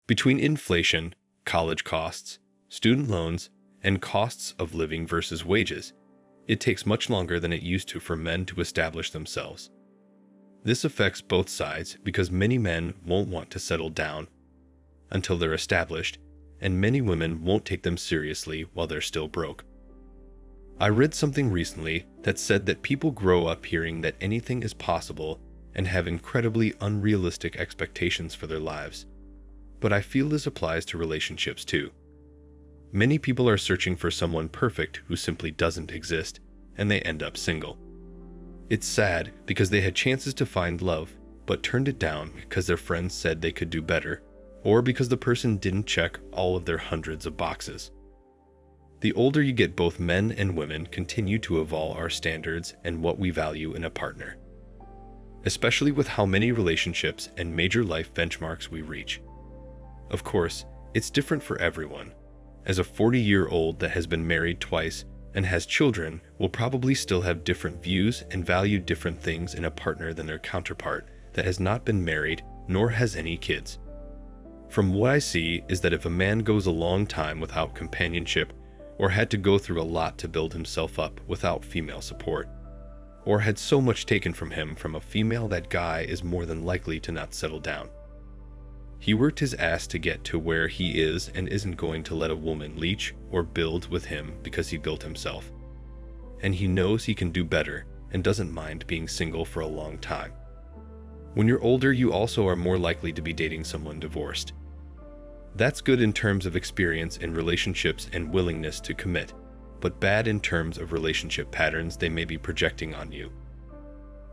Between inflation, college costs, student loans, and costs of living versus wages, it takes much longer than it used to for men to establish themselves. This affects both sides because many men won't want to settle down until they're established, and many women won't take them seriously while they're still broke. I read something recently that said that people grow up hearing that anything is possible and have incredibly unrealistic expectations for their lives. But I feel this applies to relationships too. Many people are searching for someone perfect who simply doesn't exist, and they end up single. It's sad because they had chances to find love, but turned it down because their friends said they could do better, or because the person didn't check all of their hundreds of boxes. The older you get, both men and women continue to evolve our standards and what we value in a partner, especially with how many relationships and major life benchmarks we reach. Of course, it's different for everyone, as a 40-year-old that has been married twice and has children will probably still have different views and value different things in a partner than their counterpart that has not been married nor has any kids. From what I see is that if a man goes a long time without companionship, or had to go through a lot to build himself up without female support, or had so much taken from him from a female, that guy is more than likely to not settle down. He worked his ass to get to where he is and isn't going to let a woman leech or build with him because he built himself. And he knows he can do better and doesn't mind being single for a long time. When you're older, you also are more likely to be dating someone divorced. That's good in terms of experience in relationships and willingness to commit, but bad in terms of relationship patterns they may be projecting on you.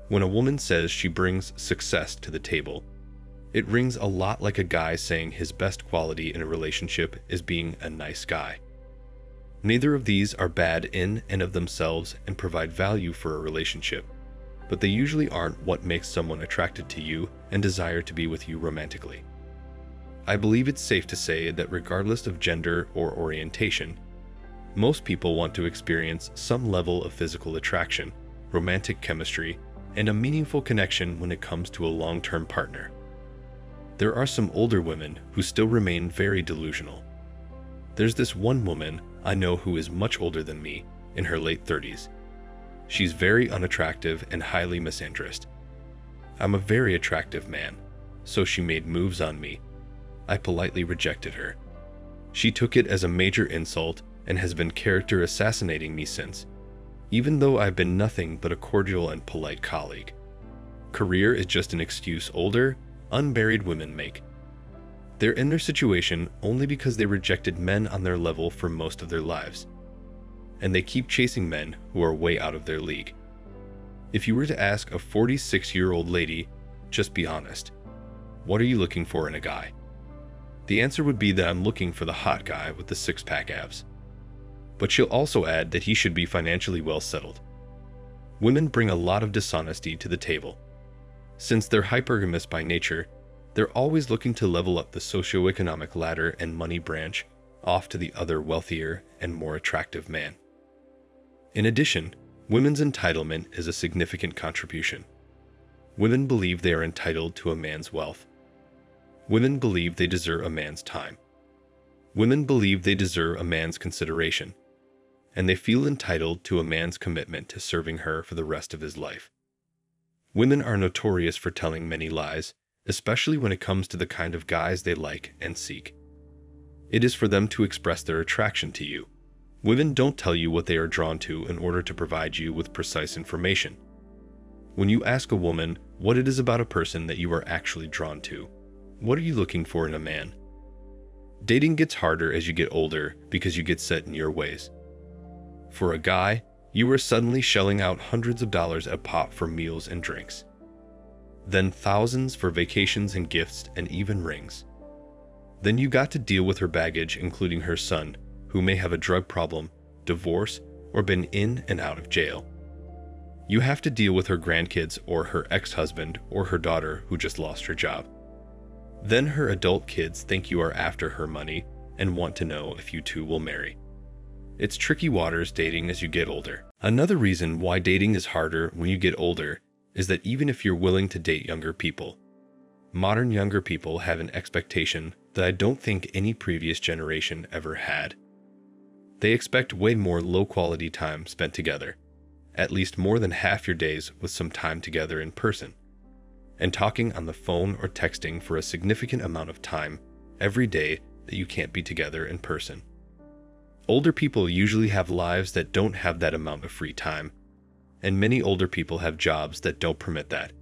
When a woman says she brings success to the table, it rings a lot like a guy saying his best quality in a relationship is being a nice guy. Neither of these are bad in and of themselves and provide value for a relationship, but they usually aren't what makes someone attracted to you and desire to be with you romantically. I believe it's safe to say that regardless of gender or orientation, most people want to experience some level of physical attraction, romantic chemistry, and a meaningful connection when it comes to a long-term partner. There are some older women who still remain very delusional. There's this one woman I know who is much older than me, in her late 30s. She's very unattractive and highly misandrist. I'm a very attractive man, so she made moves on me. I politely rejected her. She took it as a major insult and has been character assassinating me since, even though I've been nothing but a cordial and polite colleague. Career is just an excuse older, unmarried women make. They're in their situation only because they rejected men on their level for most of their lives, and they keep chasing men who are way out of their league. If you were to ask a 46-year-old lady, just be honest, what are you looking for in a guy? The answer would be that I'm looking for the hot guy with the six-pack abs. But she'll also add that he should be financially well settled. Women bring a lot of dishonesty to the table. Since they're hypergamous by nature, they're always looking to level up the socioeconomic ladder and money branch off to the other wealthier and more attractive man. In addition, women's entitlement is a significant contribution. Women believe they are entitled to a man's wealth. Women believe they deserve a man's time. Women believe they deserve a man's consideration, and they feel entitled to a man's commitment to serving her for the rest of his life. Women are notorious for telling many lies, especially when it comes to the kind of guys they like and seek. It is for them to express their attraction to you. Women don't tell you what they are drawn to in order to provide you with precise information. When you ask a woman what it is about a person that you are actually drawn to, what are you looking for in a man? Dating gets harder as you get older because you get set in your ways. For a guy, you are suddenly shelling out hundreds of dollars a pop for meals and drinks. Then thousands for vacations and gifts and even rings. Then you got to deal with her baggage, including her son, who may have a drug problem, divorce, or been in and out of jail. You have to deal with her grandkids or her ex-husband or her daughter who just lost her job. Then her adult kids think you are after her money and want to know if you two will marry. It's tricky waters dating as you get older. Another reason why dating is harder when you get older is that even if you're willing to date younger people, modern younger people have an expectation that I don't think any previous generation ever had. They expect way more low-quality time spent together, at least more than half your days with some time together in person, and talking on the phone or texting for a significant amount of time every day that you can't be together in person. Older people usually have lives that don't have that amount of free time, and many older people have jobs that don't permit that.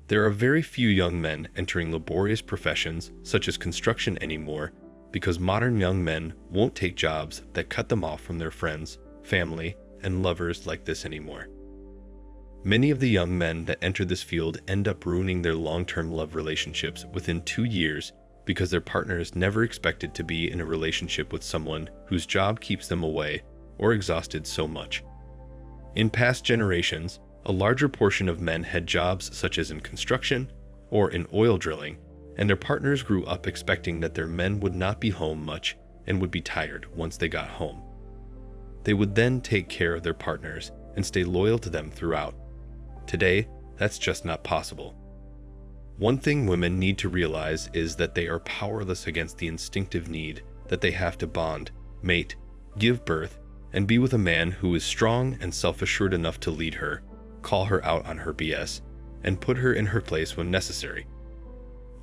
There are very few young men entering laborious professions such as construction anymore because modern young men won't take jobs that cut them off from their friends, family, and lovers like this anymore. Many of the young men that enter this field end up ruining their long-term love relationships within 2 years because their partners never expected to be in a relationship with someone whose job keeps them away or exhausted so much. In past generations, a larger portion of men had jobs such as in construction or in oil drilling, and their partners grew up expecting that their men would not be home much and would be tired once they got home. They would then take care of their partners and stay loyal to them throughout. Today, that's just not possible. One thing women need to realize is that they are powerless against the instinctive need that they have to bond, mate, give birth, and be with a man who is strong and self-assured enough to lead her, call her out on her BS, and put her in her place when necessary.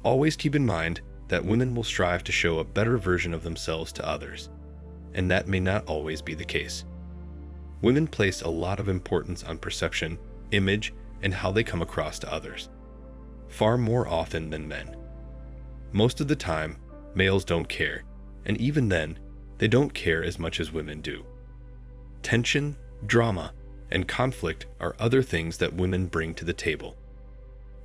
Always keep in mind that women will strive to show a better version of themselves to others, and that may not always be the case. Women place a lot of importance on perception, image, and how they come across to others, far more often than men. Most of the time, males don't care, and even then, they don't care as much as women do. Tension, drama, and conflict are other things that women bring to the table.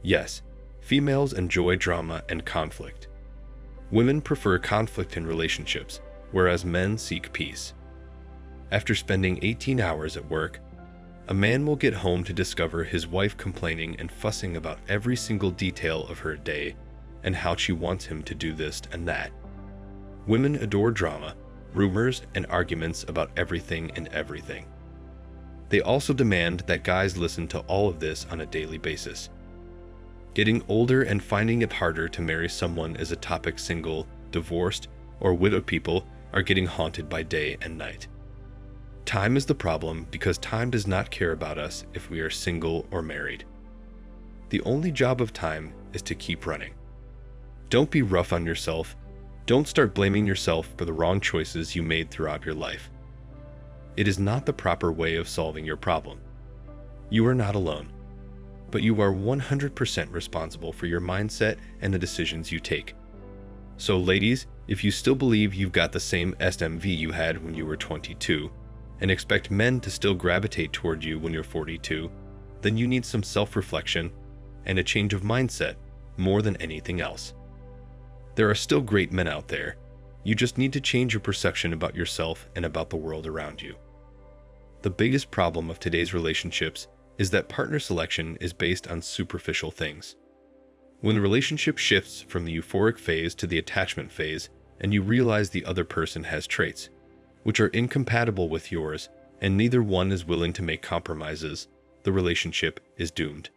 Yes, females enjoy drama and conflict. Women prefer conflict in relationships, whereas men seek peace. After spending 18 hours at work, a man will get home to discover his wife complaining and fussing about every single detail of her day and how she wants him to do this and that. Women adore drama, rumors, and arguments about everything and everything. They also demand that guys listen to all of this on a daily basis. Getting older and finding it harder to marry someone is a topic single, divorced, or widowed people are getting haunted by day and night. Time is the problem because time does not care about us if we are single or married. The only job of time is to keep running. Don't be rough on yourself. Don't start blaming yourself for the wrong choices you made throughout your life. It is not the proper way of solving your problem. You are not alone, but you are 100% responsible for your mindset and the decisions you take. So ladies, if you still believe you've got the same SMV you had when you were 22, and expect men to still gravitate toward you when you're 42, then you need some self-reflection and a change of mindset more than anything else. There are still great men out there. You just need to change your perception about yourself and about the world around you. The biggest problem of today's relationships is that partner selection is based on superficial things. When the relationship shifts from the euphoric phase to the attachment phase, and you realize the other person has traits which are incompatible with yours, and neither one is willing to make compromises, the relationship is doomed.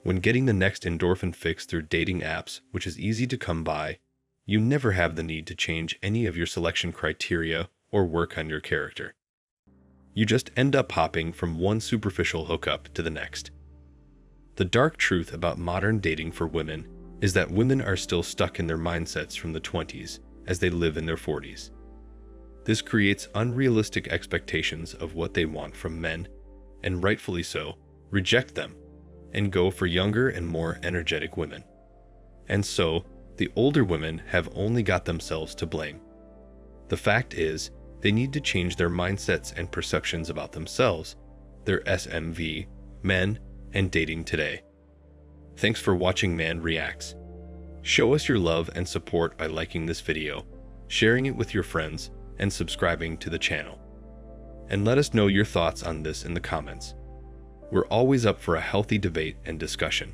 When getting the next endorphin fix through dating apps, which is easy to come by, you never have the need to change any of your selection criteria or work on your character. You just end up hopping from one superficial hookup to the next. The dark truth about modern dating for women is that women are still stuck in their mindsets from the 20s as they live in their 40s. This creates unrealistic expectations of what they want from men, and rightfully so, reject them, and go for younger and more energetic women. And so, the older women have only got themselves to blame. The fact is, they need to change their mindsets and perceptions about themselves, their SMV, men, and dating today. Thanks for watching Man Reacts. Show us your love and support by liking this video, sharing it with your friends, and subscribing to the channel. And let us know your thoughts on this in the comments. We're always up for a healthy debate and discussion.